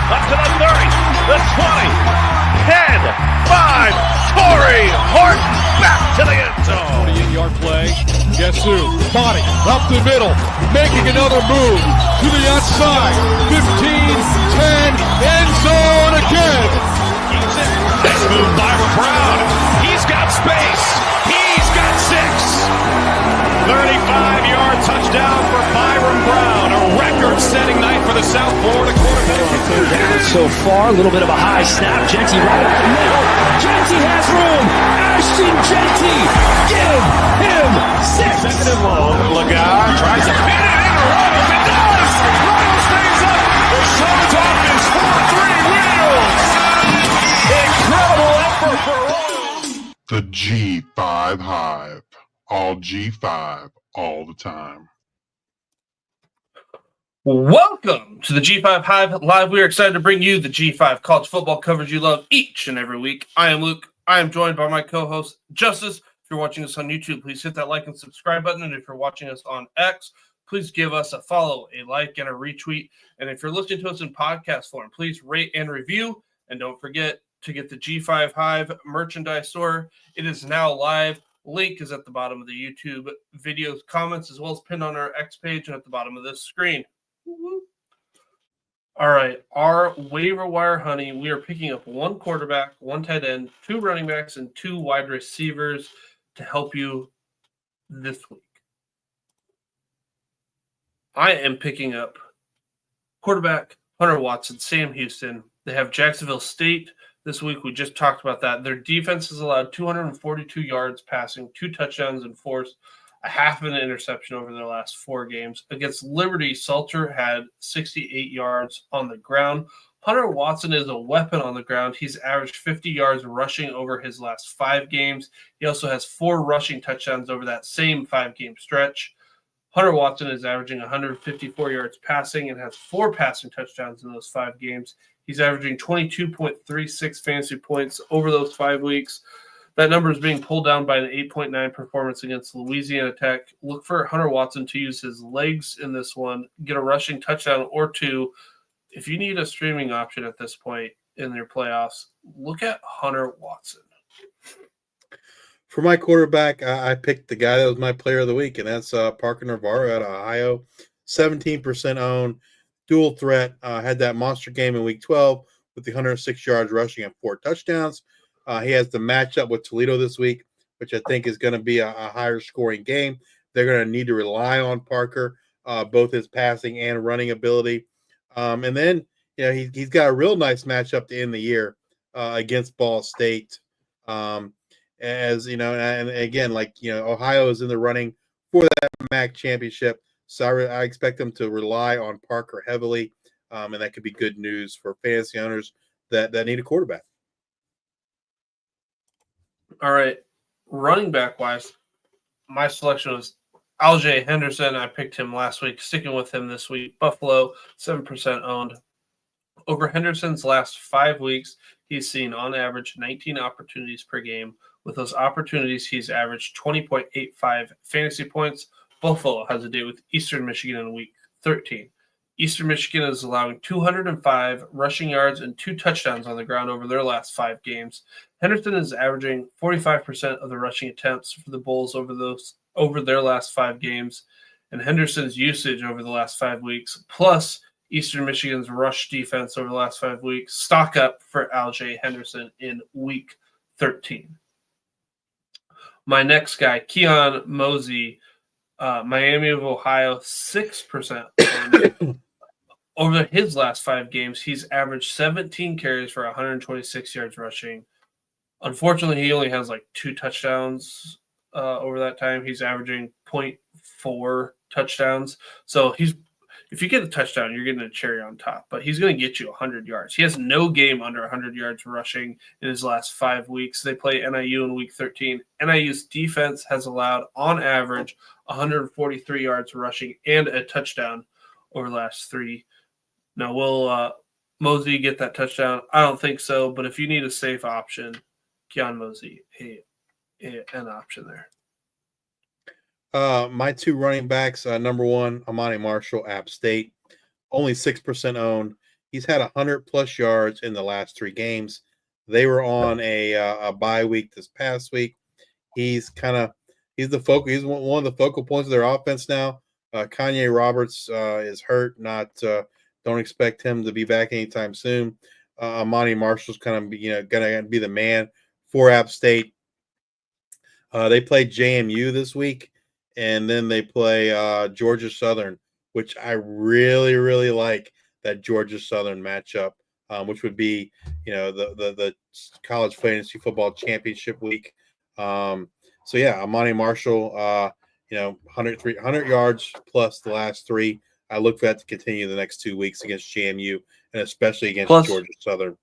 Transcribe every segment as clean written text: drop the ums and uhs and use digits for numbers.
Up to the 30, the 20, 10, 5. Torrey Horton back to the end zone. 48-yard play. Guess who? Body up the middle, making another move to the outside. 15, 10, end zone again. Keeps it. Nice move by Brown. He's got space. He's got 6. 35-yard touchdown for Byron Brown. A record-setting night for the South Florida quarterback. Down so far, a little bit of a high snap. Genty right up the middle. Genty has room. Ashton Genty, give him 6. Second and long. Lagar tries to fit it in. Runnels, it does. Runnels stays up. The show's off his 4-3 wheels. Incredible effort for Runnels. The G5 Hive. All G5, all the time. Welcome to the G5 Hive Live. We are excited to bring you the G5 college football coverage you love each and every week. I am Luke. I am joined by my co-host, Justice. If you're watching us on YouTube, please hit that like and subscribe button. And if you're watching us on X, please give us a follow, a like, and a retweet. And if you're listening to us in podcast form, please rate and review. And don't forget to get the G5 Hive merchandise store. It is now live. Link is at the bottom of the YouTube video comments, as well as pinned on our X page and at the bottom of this screen. All right, our waiver wire honey, we are picking up 1 quarterback, 1 tight end, 2 running backs, and 2 wide receivers to help you this week. I am picking up quarterback Hunter Watson, Sam Houston. They have Jacksonville State this week. We just talked about that. Their defense has allowed 242 yards passing, 2 touchdowns, and forced a half of an interception over their last 4 games. Against Liberty, Salter had 68 yards on the ground. Hunter Watson is a weapon on the ground. He's averaged 50 yards rushing over his last 5 games. He also has 4 rushing touchdowns over that same 5-game stretch. Hunter Watson is averaging 154 yards passing and has 4 passing touchdowns in those 5 games. He's averaging 22.36 fantasy points over those 5 weeks. That number is being pulled down by an 8.9 performance against Louisiana Tech. Look for Hunter Watson to use his legs in this one, get a rushing touchdown or 2. If you need a streaming option at this point in your playoffs, look at Hunter Watson. For my quarterback, I picked the guy that was my player of the week, and that's Parker Navarro out of Ohio. 17% owned, dual threat, had that monster game in week 12 with the 106 yards rushing and 4 touchdowns. He has the matchup with Toledo this week, which I think is going to be a higher scoring game. They're going to need to rely on Parker, both his passing and running ability. And then, he's got a real nice matchup to end the year against Ball State. As you know, and again, Ohio is in the running for that MAC championship. So I expect them to rely on Parker heavily. And that could be good news for fantasy owners that need a quarterback. All right, running back wise, my selection was Aljae Henderson. I picked him last week, sticking with him this week. Buffalo, 7% owned. Over Henderson's last 5 weeks, he's seen on average 19 opportunities per game. With those opportunities, he's averaged 20.85 fantasy points. Buffalo has a date with Eastern Michigan in week 13. Eastern Michigan is allowing 205 rushing yards and 2 touchdowns on the ground over their last 5 games. Henderson is averaging 45% of the rushing attempts for the Bulls over their last 5 games. And Henderson's usage over the last 5 weeks, plus Eastern Michigan's rush defense over the last 5 weeks, stock up for Aljae Henderson in week 13. My next guy, Keon Mosey, Miami of Ohio, 6%. Over his last 5 games, he's averaged 17 carries for 126 yards rushing. Unfortunately, he only has 2 touchdowns over that time. He's averaging 0.4 touchdowns. So if you get a touchdown, you're getting a cherry on top. But he's going to get you 100 yards. He has no game under 100 yards rushing in his last 5 weeks. They play NIU in week 13. NIU's defense has allowed, on average, 143 yards rushing and a touchdown over the last 3. Now, will Mosey get that touchdown? I don't think so. But if you need a safe option, Keon Mosey, an option there. My 2 running backs, number 1, Amani Marshall, App State, only 6% owned. He's had 100+ yards in the last 3 games. They were on a bye week this past week. He's the focal. He's one of the focal points of their offense now. Kanye Roberts is hurt. Don't expect him to be back anytime soon. Amani Marshall's going to be the man for App State. They play JMU this week, and then they play Georgia Southern, which I really, really like that Georgia Southern matchup, which would be, the college fantasy football championship week. So yeah, Amani Marshall, 100 yards plus the last 3. I look for that to continue the next 2 weeks against JMU and especially against Georgia Southern.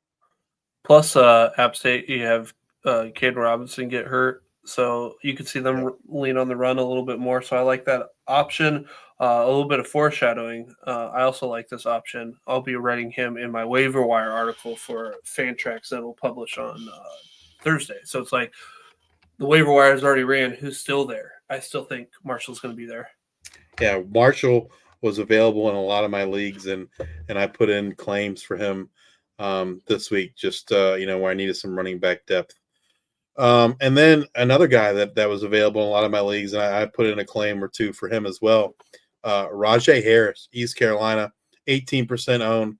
Plus, App State, you have Caden Robinson get hurt, so you could see them lean on the run a little bit more. So I like that option. A little bit of foreshadowing. I also like this option. I'll be writing him in my waiver wire article for Fantrax that will publish on Thursday. So it's like the waiver wire has already ran. Who's still there? I still think Marshall's going to be there. Yeah, Marshall was available in a lot of my leagues, and I put in claims for him this week, just where I needed some running back depth. And then another guy that was available in a lot of my leagues, and I put in a claim or 2 for him as well. Rajay Harris, East Carolina, 18% owned.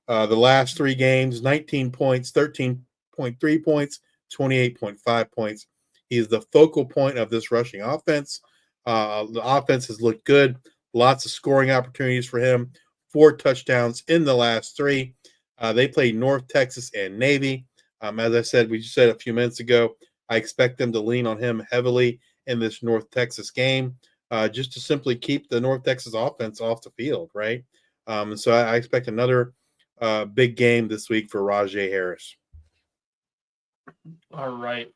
The last 3 games, 19 points, 13.3 points, 28.5 points. He's the focal point of this rushing offense. The offense has looked good. Lots of scoring opportunities for him. 4 touchdowns in the last 3. They played North Texas and Navy. As I said, we just said a few minutes ago, I expect them to lean on him heavily in this North Texas game, just to simply keep the North Texas offense off the field, right? So I expect another big game this week for Rajay Harris. All right.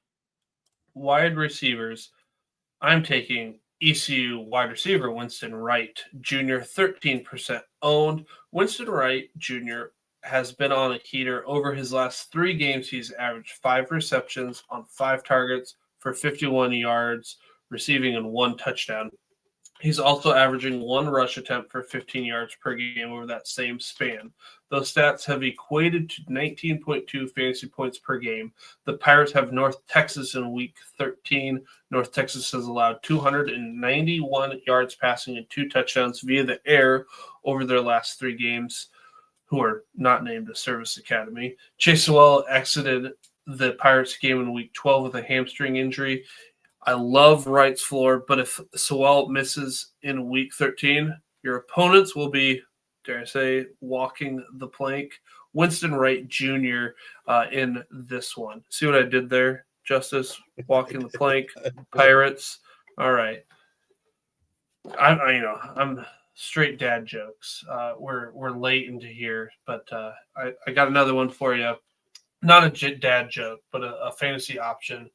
Wide receivers. I'm taking ECU wide receiver Winston Wright Jr., 13% owned. Winston Wright Jr. has been on a heater over his last 3 games. He's averaged 5 receptions on 5 targets for 51 yards, receiving and 1 touchdown. He's also averaging 1 rush attempt for 15 yards per game over that same span. Those stats have equated to 19.2 fantasy points per game. The Pirates have North Texas in Week 13. North Texas has allowed 291 yards passing and 2 touchdowns via the air over their last 3 games, who are not named a service academy. Chase Sewell exited the Pirates game in Week 12 with a hamstring injury. I love Wright's floor, but if Sewell misses in Week 13, your opponents will be, dare I say, walking the plank. Winston Wright Jr. In this one. See what I did there, Justice? Walking the plank, Pirates. All right. I'm straight dad jokes. We're late into here, but I got another one for you. Not a dad joke, but a fantasy option.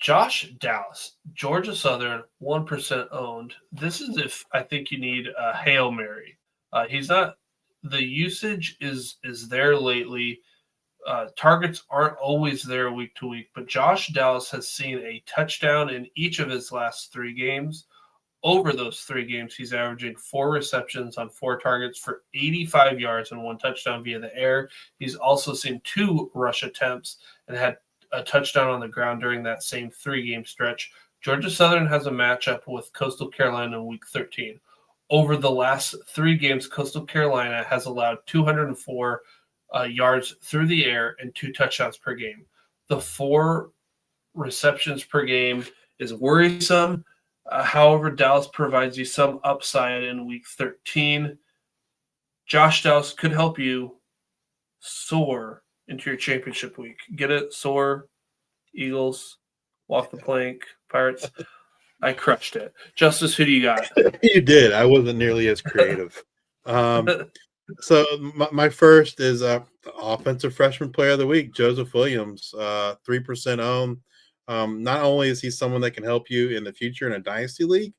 Josh Dallas, Georgia Southern, 1% owned. This is if I think you need a Hail Mary. He's not – the usage is there lately. Targets aren't always there week to week, but Josh Dallas has seen a touchdown in each of his last 3 games. Over those 3 games, he's averaging 4 receptions on 4 targets for 85 yards and 1 touchdown via the air. He's also seen 2 rush attempts and had a touchdown on the ground during that same 3-game stretch. Georgia Southern has a matchup with Coastal Carolina in Week 13. Over the last 3 games, Coastal Carolina has allowed 204 yards through the air and 2 touchdowns per game. The 4 receptions per game is worrisome. However, Dallas provides you some upside in Week 13. Josh Dallas could help you soar into your championship week. Get it? Soar, Eagles, walk the plank, Pirates. I crushed it. Justice, who do you got? You did. I wasn't nearly as creative. So my first is offensive freshman player of the week, Joseph Williams, 3% owned. Not only is he someone that can help you in the future in a dynasty league,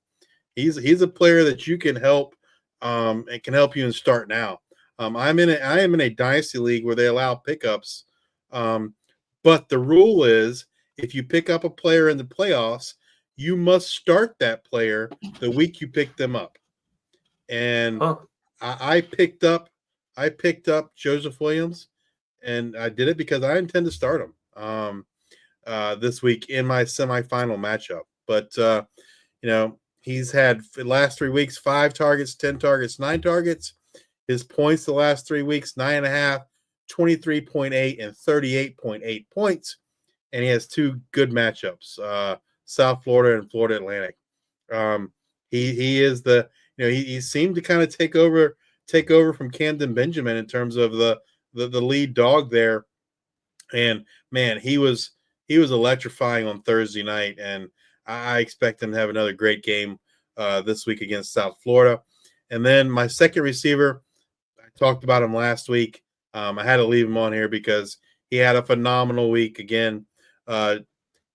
he's a player that you can help and can help you and start now. I am in a dynasty league where they allow pickups, but the rule is if you pick up a player in the playoffs, you must start that player the week you pick them up. And I picked up I picked up Joseph Williams, and I did it because I intend to start him this week in my semifinal matchup. But he's had the last 3 weeks 5 targets, 10 targets, 9 targets. His points the last 3 weeks 9.5, 23.8, and 38.8 points. And he has 2 good matchups: South Florida and Florida Atlantic. He is he seemed to kind of take over from Camden Benjamin in terms of the lead dog there. And man, he was electrifying on Thursday night, and I expect him to have another great game this week against South Florida. And then my second receiver, I talked about him last week. I had to leave him on here because he had a phenomenal week again.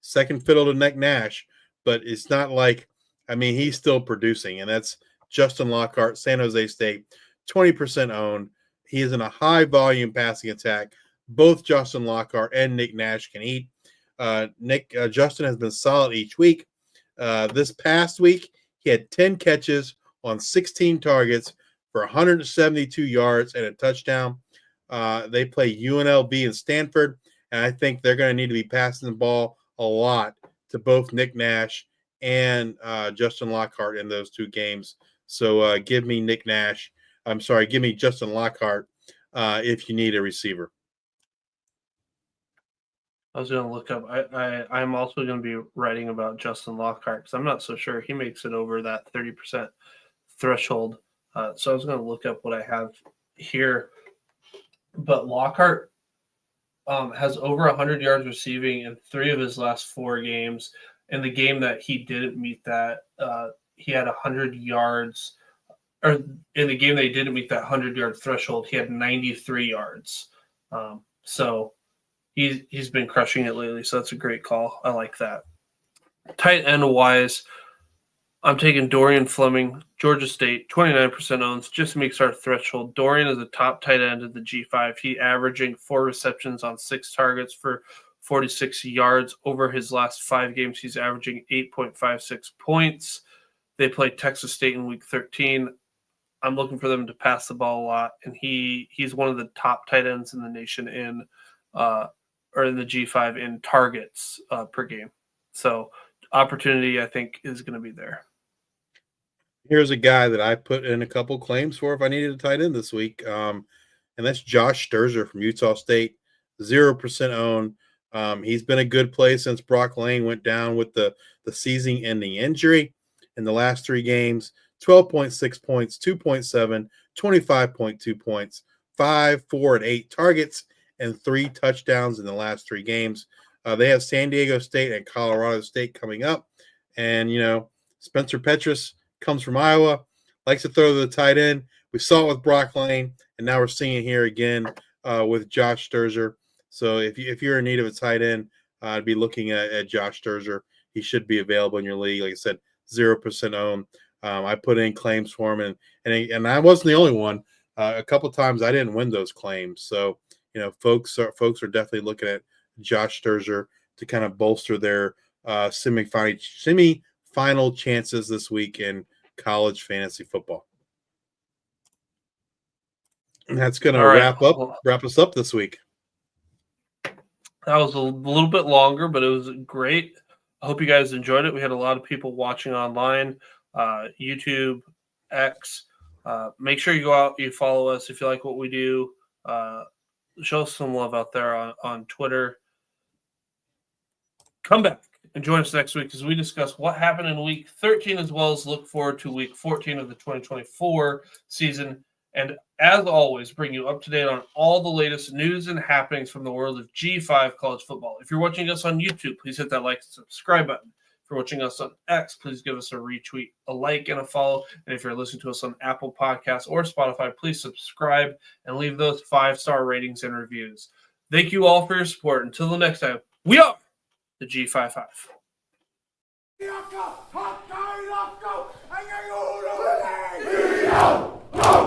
Second fiddle to Nick Nash, but it's not like, he's still producing, and that's Justin Lockhart, San Jose State, 20% owned. He is in a high volume passing attack. Both Justin Lockhart and Nick Nash can eat. Justin has been solid each week. This past week, he had 10 catches on 16 targets for 172 yards and a touchdown. They play UNLV and Stanford, and I think they're going to need to be passing the ball a lot to both Nick Nash and Justin Lockhart in those 2 games. So give me Justin Lockhart if you need a receiver. I was going to look up. I'm also going to be writing about Justin Lockhart because I'm not so sure he makes it over that 30% threshold. So I was going to look up what I have here. But Lockhart has over 100 yards receiving in 3 of his last 4 games. In the game that he didn't meet that, he had 100 yards. Or in the game that he didn't meet that 100-yard threshold, he had 93 yards. So he's been crushing it lately, so that's a great call. I like that. Tight end wise, I'm taking Dorian Fleming, Georgia State, 29% owns, just makes our threshold. Dorian is the top tight end of the G5. He averaging 4 receptions on 6 targets for 46 yards. Over his last 5 games, he's averaging 8.56 points. They play Texas State in week 13. I'm looking for them to pass the ball a lot, and he's one of the top tight ends in the nation in the G5 in targets per game. So opportunity, I think, is going to be there. Here's a guy that I put in a couple claims for if I needed a tight end this week, and that's Josh Sturzer from Utah State, 0% owned. He's been a good play since Brock Lane went down with the season-ending injury. In the last 3 games, 12.6 points, 2.7, 25.2 points, 5, 4, and 8 targets, and 3 touchdowns in the last 3 games. They have San Diego State and Colorado State coming up. And, Spencer Petras comes from Iowa, likes to throw to the tight end. We saw it with Brock Lane, and now we're seeing it here again with Josh Sturzer. So if you're in need of a tight end, I'd be looking at Josh Sturzer. He should be available in your league. Like I said, 0% owned. I put in claims for him, and I wasn't the only one. A couple times I didn't win those claims. So, folks are definitely looking at Josh Sturzer to kind of bolster their semi-final chances this week in college fantasy football. And that's going to wrap us up this week. That was a little bit longer, but it was great. I hope you guys enjoyed it. We had a lot of people watching online, YouTube, X. Make sure you go out, you follow us if you like what we do. Show us some love out there on Twitter. Come back and join us next week as we discuss what happened in week 13, as well as look forward to week 14 of the 2024 season. And as always, bring you up to date on all the latest news and happenings from the world of G5 college football. If you're watching us on YouTube, please hit that like and subscribe button. If you're watching us on X, please give us a retweet, a like, and a follow. And if you're listening to us on Apple Podcasts or Spotify, please subscribe and leave those 5-star ratings and reviews. Thank you all for your support. Until the next time, we are the G55. Go!